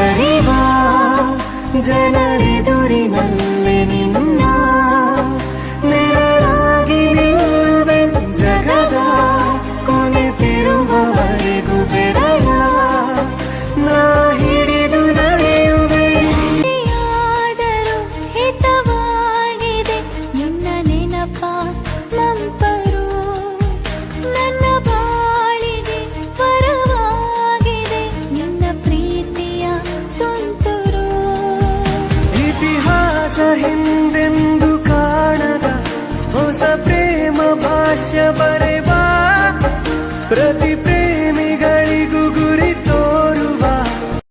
ಬರಿವ ಜನರೆದುರಿನಲ್ಲಿ ನಿನ್ನ ನೆರಳಾಗಿ ನಿಲ್ಲುವೆ ಜಗದ ಕೊನೆ ತಿರುವವರೆಗೂ ಬೆರಳ ನಾ ಹಿಡಿದು ನಡೆಯುವೆ. ಆದರೂ ಹಿತವಾಗಿದೆ ನಿನ್ನ ನೆನಪ ಮಂಪರು, ನನ್ನ ಬಾಳಿಗೆ ಪರವಾಗಿದೆ ನಿನ್ನ ಪ್ರೀತಿಯ ತುಂತುರು. ಇತಿಹಾಸ ಹಿಂದೆಂದು ಕಾಣದ ಹೊಸ ಪ್ರೇಮ ಭಾಷ್ಯ ಬರೆ